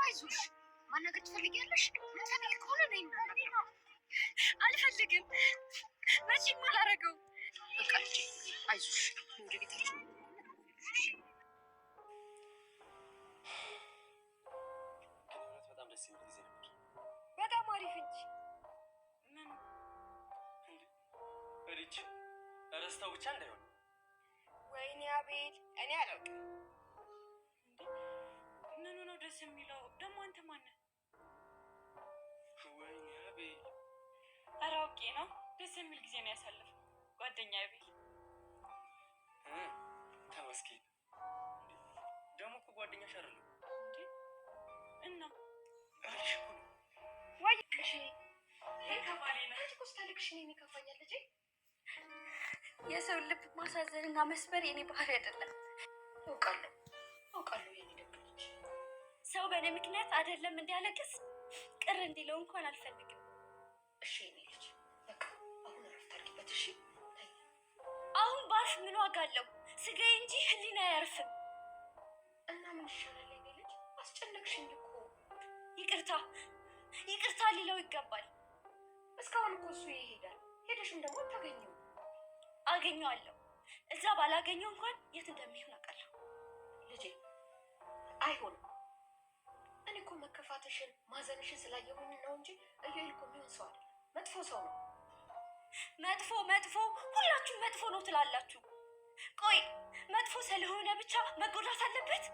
አይዞሽ ማናገር ትፈልጊያለሽ? ምትፈልጊ ከሆነ ነኝ። አልፈልግም፣ መቼም አላረገው። በቃ ልጄ አይዞሽ፣ ወደ ቤታችን በጣም ደስ የሚል ጊዜ ነበር። በጣም አሪፍ እንጂ ምን ልጅ ረስተው ብቻ እንዳይሆን። ወይኔ አቤል፣ እኔ አላውቅም። ምኑ ነው ደስ የሚለው? ደግሞ አንተ ማነህ? ወይኔ አቤል፣ ኧረ አውቄ ነው። ደስ የሚል ጊዜ ነው ያሳለፍነው ጓደኛ አቤል። ተመስገን። ደግሞ እኮ ጓደኛሽ አይደለም እንዴ? እና ባልሽ እኮ ነው። ወይ እሺ፣ ከባሌ ነው ስታለቅሽ እኔን ይከፋኛል ልጄ። የሰው ልብ ማሳዘንና መስበር የኔ ባህሪ አይደለም። አውቃለሁ የኔ ደግ ልጅ። ሰው በእኔ ምክንያት አይደለም እንዲያለቅስ ቅር እንዲለው እንኳን አልፈልግም። እሺ የኔ ልጅ፣ በቃ አሁን እረፍት አድርጊበት። እሺ አሁን ባርፍ ምን ዋጋ አለው? ስጋዬ እንጂ ህሊና አያርፍም። እና ምን ይሻላል የኔ ልጅ? አስጨነቅሽኝ እኮ። ይቅርታ ሊለው ይገባል። እስካሁን እኮ እሱ ይሄዳል። ሄደሽም ደግሞ አታገኘው። አገኘዋለሁ። እዛ ባላገኘው እንኳን የት እንደሚሆን አውቃለሁ። ልጄ አይሆንም። እኔ እኮ መከፋትሽን ማዘንሽን ስላየሁኝ ነው እንጂ እዩኤል እኮ የሚሆን ሰው አይደለም። መጥፎ ሰው ነው። መጥፎ ሁላችሁም መጥፎ ነው ትላላችሁ። ቆይ መጥፎ ስለሆነ ብቻ መጎዳት አለበት?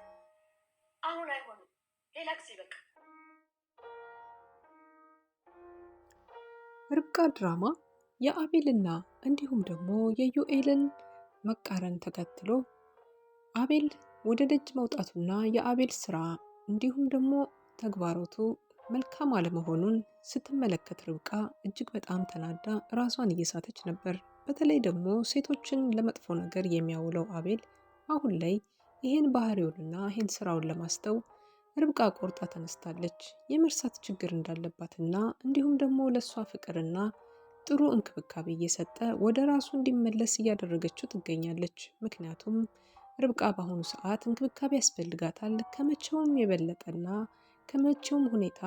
አሁን አይሆንም፣ ሌላ ጊዜ በቃ። ርብቃ ድራማ የአቤልና እንዲሁም ደግሞ የዩኤልን መቃረን ተከትሎ አቤል ወደ ደጅ መውጣቱና የአቤል ስራ እንዲሁም ደግሞ ተግባሮቱ መልካም አለመሆኑን ስትመለከት ርብቃ እጅግ በጣም ተናዳ ራሷን እየሳተች ነበር። በተለይ ደግሞ ሴቶችን ለመጥፎ ነገር የሚያውለው አቤል አሁን ላይ ይህን ባህሪውንና ይህን ስራውን ለማስተው ርብቃ ቆርጣ ተነስታለች። የመርሳት ችግር እንዳለባትና እንዲሁም ደግሞ ለእሷ ፍቅርና ጥሩ እንክብካቤ እየሰጠ ወደ ራሱ እንዲመለስ እያደረገችው ትገኛለች። ምክንያቱም ርብቃ በአሁኑ ሰዓት እንክብካቤ ያስፈልጋታል። ከመቼውም የበለጠና ከመቼውም ሁኔታ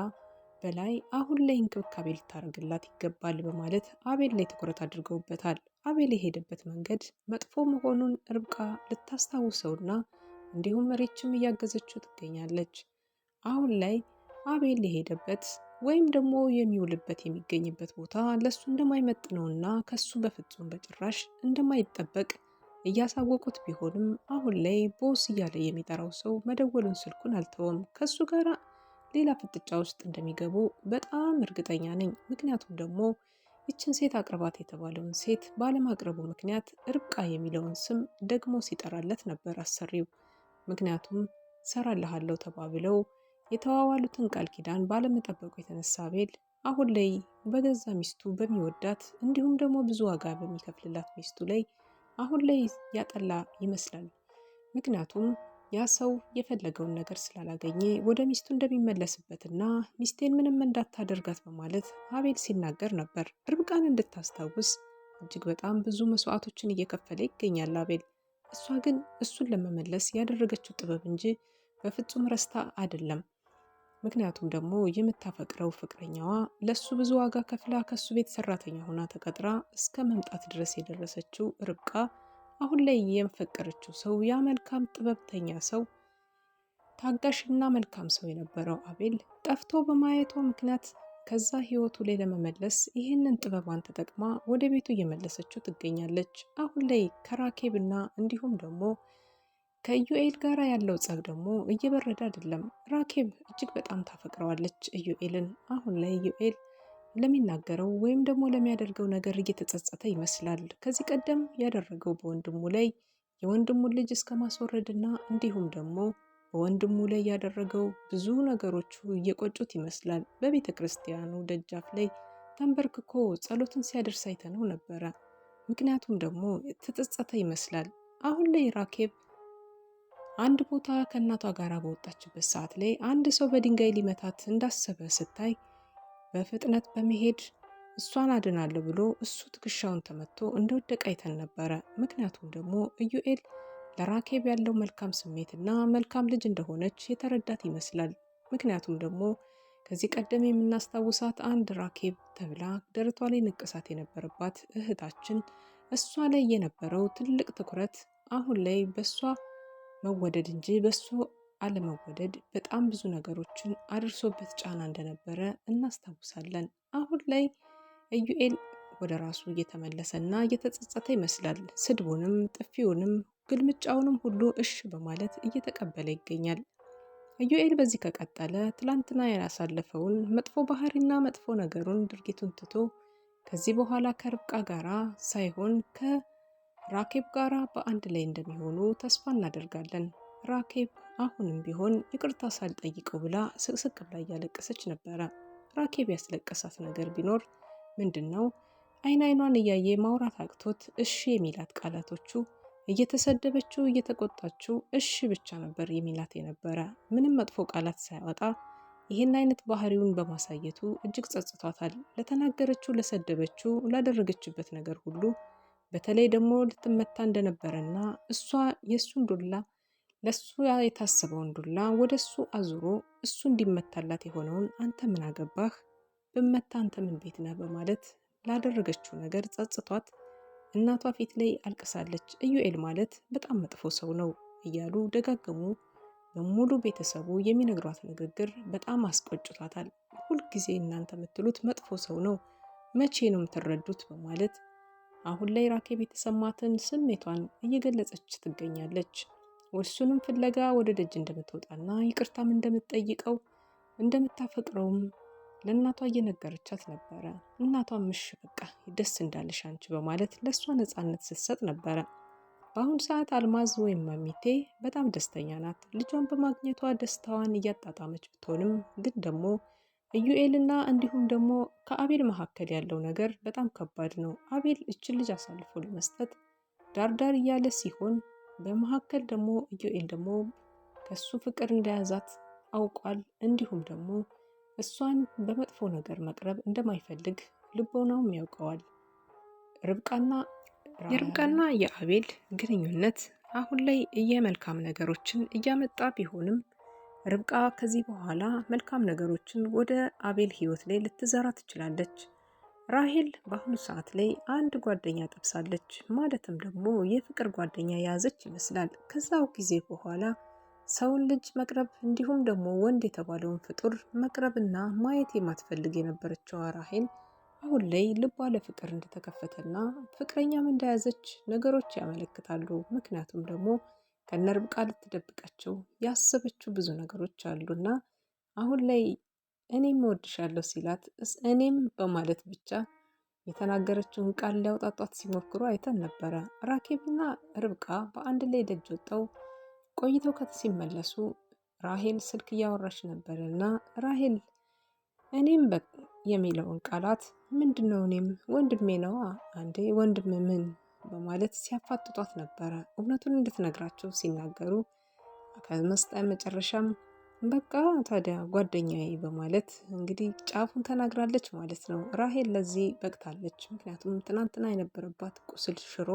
በላይ አሁን ላይ እንክብካቤ ልታደርግላት ይገባል በማለት አቤል ላይ ትኩረት አድርገውበታል። አቤል የሄደበት መንገድ መጥፎ መሆኑን ርብቃ ልታስታውሰውና እንዲሁም ሬችም እያገዘችው ትገኛለች። አሁን ላይ አቤል የሄደበት ወይም ደግሞ የሚውልበት የሚገኝበት ቦታ ለሱ እንደማይመጥነውና ከሱ በፍጹም በጭራሽ እንደማይጠበቅ እያሳወቁት ቢሆንም አሁን ላይ ቦስ እያለ የሚጠራው ሰው መደወሉን ስልኩን አልተወም። ከሱ ጋር ሌላ ፍጥጫ ውስጥ እንደሚገቡ በጣም እርግጠኛ ነኝ። ምክንያቱም ደግሞ ይችን ሴት አቅርባት የተባለውን ሴት ባለማቅረቡ ምክንያት ርብቃ የሚለውን ስም ደግሞ ሲጠራለት ነበር አሰሪው። ምክንያቱም ሰራልሃለሁ ተባብለው የተዋዋሉትን ቃል ኪዳን ባለመጠበቁ የተነሳ አቤል አሁን ላይ በገዛ ሚስቱ በሚወዳት እንዲሁም ደግሞ ብዙ ዋጋ በሚከፍልላት ሚስቱ ላይ አሁን ላይ ያጠላ ይመስላል። ምክንያቱም ያ ሰው የፈለገውን ነገር ስላላገኘ ወደ ሚስቱ እንደሚመለስበትና ሚስቴን ምንም እንዳታደርጋት በማለት አቤል ሲናገር ነበር። ርብቃን እንድታስታውስ እጅግ በጣም ብዙ መስዋዕቶችን እየከፈለ ይገኛል አቤል። እሷ ግን እሱን ለመመለስ ያደረገችው ጥበብ እንጂ በፍጹም ረስታ አይደለም። ምክንያቱም ደግሞ የምታፈቅረው ፍቅረኛዋ ለሱ ብዙ ዋጋ ከፍላ ከሱ ቤት ሰራተኛ ሆና ተቀጥራ እስከ መምጣት ድረስ የደረሰችው ርብቃ አሁን ላይ የፈቀረችው ሰው ያ መልካም ጥበብተኛ ሰው ታጋሽና መልካም ሰው የነበረው አቤል ጠፍቶ በማየቷ ምክንያት ከዛ ህይወቱ ላይ ለመመለስ ይህንን ጥበቧን ተጠቅማ ወደ ቤቱ እየመለሰችው ትገኛለች። አሁን ላይ ከራኬብና እንዲሁም ደግሞ ከዩኤል ጋር ያለው ጸብ ደግሞ እየበረደ አይደለም። ራኬብ እጅግ በጣም ታፈቅረዋለች ዩኤልን። አሁን ላይ ዩኤል ለሚናገረው ወይም ደግሞ ለሚያደርገው ነገር እየተጸጸተ ይመስላል። ከዚህ ቀደም ያደረገው በወንድሙ ላይ የወንድሙን ልጅ እስከ ማስወረድና እንዲሁም ደግሞ በወንድሙ ላይ ያደረገው ብዙ ነገሮቹ እየቆጩት ይመስላል። በቤተ ክርስቲያኑ ደጃፍ ላይ ተንበርክኮ ጸሎትን ሲያደርስ አይተነው ነበረ። ምክንያቱም ደግሞ ተጸጸተ ይመስላል። አሁን ላይ ራኬብ አንድ ቦታ ከእናቷ ጋር በወጣችበት ሰዓት ላይ አንድ ሰው በድንጋይ ሊመታት እንዳሰበ ስታይ በፍጥነት በመሄድ እሷን አድናለሁ ብሎ እሱ ትከሻውን ተመቶ እንደወደቀ አይተን ነበረ። ምክንያቱም ደግሞ ዩኤል ለራኬብ ያለው መልካም ስሜትና መልካም ልጅ እንደሆነች የተረዳት ይመስላል። ምክንያቱም ደግሞ ከዚህ ቀደም የምናስታውሳት አንድ ራኬብ ተብላ ደረቷ ላይ ንቅሳት የነበረባት እህታችን እሷ ላይ የነበረው ትልቅ ትኩረት አሁን ላይ በእሷ መወደድ እንጂ በእሱ አለመወደድ በጣም ብዙ ነገሮችን አድርሶበት ጫና እንደነበረ እናስታውሳለን። አሁን ላይ ኢዩኤል ወደ ራሱ እየተመለሰና እየተጸጸተ ይመስላል። ስድቡንም፣ ጥፊውንም፣ ግልምጫውንም ሁሉ እሽ በማለት እየተቀበለ ይገኛል። ኢዩኤል በዚህ ከቀጠለ ትላንትና ያሳለፈውን መጥፎ ባህሪና መጥፎ ነገሩን ድርጊቱን ትቶ ከዚህ በኋላ ከርብቃ ጋራ ሳይሆን ከራኬብ ጋራ በአንድ ላይ እንደሚሆኑ ተስፋ እናደርጋለን። ራኬብ አሁንም ቢሆን ይቅርታ ሳልጠይቀው ብላ ስቅስቅ ብላ እያለቀሰች ነበረ። ራኬብ ያስለቀሳት ነገር ቢኖር ምንድን ነው? አይኗን እያየ ማውራት አቅቶት እሺ የሚላት ቃላቶቹ እየተሰደበችው እየተቆጣችው እሺ ብቻ ነበር የሚላት የነበረ። ምንም መጥፎ ቃላት ሳያወጣ ይህን አይነት ባህሪውን በማሳየቱ እጅግ ጸጽቷታል። ለተናገረችው፣ ለሰደበችው፣ ላደረገችበት ነገር ሁሉ በተለይ ደግሞ ልትመታ እንደነበረና እሷ የእሱን ዱላ ለሱ የታሰበውን ዱላ ወደ እሱ አዙሮ እሱ እንዲመታላት የሆነውን አንተ ምን አገባህ ብመታ አንተ ምን ቤት ነህ በማለት ላደረገችው ነገር ጸጽቷት እናቷ ፊት ላይ አልቅሳለች። ኢዩኤል ማለት በጣም መጥፎ ሰው ነው እያሉ ደጋገሙ በሙሉ ቤተሰቡ የሚነግሯት ንግግር በጣም አስቆጭቷታል። ሁልጊዜ እናንተ የምትሉት መጥፎ ሰው ነው፣ መቼ ነው የምትረዱት በማለት አሁን ላይ ራኬብ የተሰማትን ስሜቷን እየገለጸች ትገኛለች። እሱንም ፍለጋ ወደ ደጅ እንደምትወጣና ይቅርታም እንደምትጠይቀው እንደምታፈቅረውም ለእናቷ እየነገረቻት ነበረ። እናቷም እሺ በቃ ደስ እንዳለሽ አንቺ በማለት ለእሷ ነፃነት ስትሰጥ ነበረ። በአሁኑ ሰዓት አልማዝ ወይም ማሚቴ በጣም ደስተኛ ናት። ልጇን በማግኘቷ ደስታዋን እያጣጣመች ብትሆንም ግን ደግሞ ኢዩኤልና እንዲሁም ደግሞ ከአቤል መካከል ያለው ነገር በጣም ከባድ ነው። አቤል እችን ልጅ አሳልፎ ለመስጠት ዳርዳር እያለ ሲሆን በመካከል ደግሞ ኢዩኤል ደግሞ ከሱ ፍቅር እንደያዛት አውቋል። እንዲሁም ደግሞ እሷን በመጥፎ ነገር መቅረብ እንደማይፈልግ ልቦናውም ያውቀዋል። የርብቃና የአቤል ግንኙነት አሁን ላይ የመልካም ነገሮችን እያመጣ ቢሆንም ርብቃ ከዚህ በኋላ መልካም ነገሮችን ወደ አቤል ሕይወት ላይ ልትዘራ ትችላለች። ራሄል በአሁኑ ሰዓት ላይ አንድ ጓደኛ ጠብሳለች። ማለትም ደግሞ የፍቅር ጓደኛ የያዘች ይመስላል። ከዛው ጊዜ በኋላ ሰውን ልጅ መቅረብ እንዲሁም ደግሞ ወንድ የተባለውን ፍጡር መቅረብና ማየት የማትፈልግ የነበረችው ራሄል አሁን ላይ ልቧ ለፍቅር እንደተከፈተና ፍቅረኛም እንደያዘች ነገሮች ያመለክታሉ። ምክንያቱም ደግሞ ከነርብቃ ልትደብቃቸው ያሰበችው ብዙ ነገሮች አሉና አሁን ላይ እኔም እወድሻለሁ ሲላት እኔም በማለት ብቻ የተናገረችውን ቃል ሊያውጣጧት ሲሞክሩ አይተን ነበረ። ራኬብና ርብቃ በአንድ ላይ ደጅ ወጣው ቆይተው ሲመለሱ ራሄል ስልክ እያወራች ነበረ እና ራሄል እኔም የሚለውን ቃላት ምንድነው እኔም ወንድሜ ነው አንዴ ወንድም ምን በማለት ሲያፋጥጧት ነበረ። እውነቱን እንድትነግራቸው ሲናገሩ መጨረሻም በቃ ታዲያ ጓደኛዬ በማለት እንግዲህ ጫፉን ተናግራለች ማለት ነው። ራሄል ለዚህ በቅታለች። ምክንያቱም ትናንትና የነበረባት ቁስል ሽሮ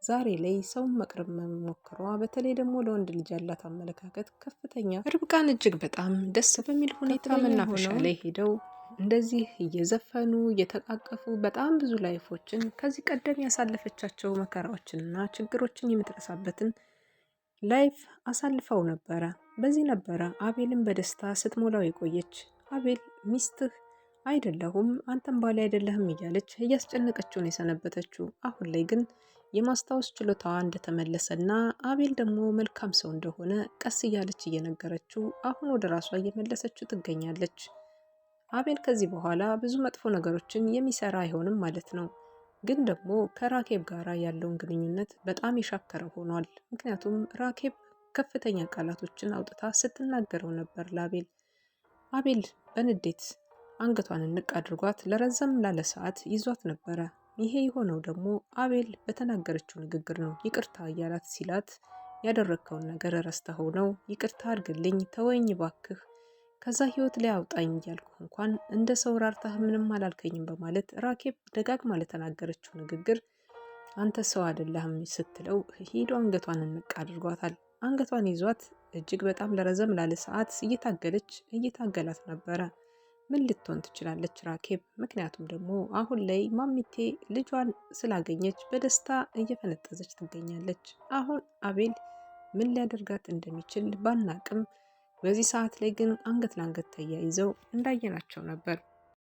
ዛሬ ላይ ሰውን መቅረብ መሞከሯ፣ በተለይ ደግሞ ለወንድ ልጅ ያላት አመለካከት ከፍተኛ። ርብቃን እጅግ በጣም ደስ በሚል ሁኔታ መናፈሻ ላይ ሄደው እንደዚህ እየዘፈኑ እየተቃቀፉ በጣም ብዙ ላይፎችን ከዚህ ቀደም ያሳለፈቻቸው መከራዎችንና ችግሮችን የምትረሳበትን ላይፍ አሳልፈው ነበረ። በዚህ ነበረ አቤልን በደስታ ስትሞላው የቆየች። አቤል ሚስትህ አይደለሁም አንተም ባሌ አይደለህም እያለች እያስጨነቀችውን የሰነበተችው፣ አሁን ላይ ግን የማስታወስ ችሎታዋ እንደተመለሰና አቤል ደግሞ መልካም ሰው እንደሆነ ቀስ እያለች እየነገረችው አሁን ወደ ራሷ እየመለሰችው ትገኛለች። አቤል ከዚህ በኋላ ብዙ መጥፎ ነገሮችን የሚሰራ አይሆንም ማለት ነው። ግን ደግሞ ከራኬብ ጋር ያለውን ግንኙነት በጣም የሻከረ ሆኗል። ምክንያቱም ራኬብ ከፍተኛ ቃላቶችን አውጥታ ስትናገረው ነበር ለአቤል። አቤል በንዴት አንገቷን እንቅ አድርጓት ለረዘም ላለ ሰዓት ይዟት ነበረ። ይሄ የሆነው ደግሞ አቤል በተናገረችው ንግግር ነው። ይቅርታ እያላት ሲላት ያደረግከውን ነገር ረስተኸው ነው፣ ይቅርታ አድርግልኝ፣ ተወኝ ባክህ፣ ከዛ ህይወት ላይ አውጣኝ እያልኩ እንኳን እንደ ሰው ራርታህ ምንም አላልከኝም በማለት ራኬብ ደጋግማ ለተናገረችው ንግግር አንተ ሰው አይደለህም ስትለው ሄዶ አንገቷን እንቅ አድርጓታል። አንገቷን ይዟት እጅግ በጣም ለረዘም ላለ ሰዓት እየታገላት ነበረ። ምን ልትሆን ትችላለች ራኬብ? ምክንያቱም ደግሞ አሁን ላይ ማሚቴ ልጇን ስላገኘች በደስታ እየፈነጠዘች ትገኛለች። አሁን አቤል ምን ሊያደርጋት እንደሚችል ባናቅም በዚህ ሰዓት ላይ ግን አንገት ለአንገት ተያይዘው እንዳየናቸው ነበር።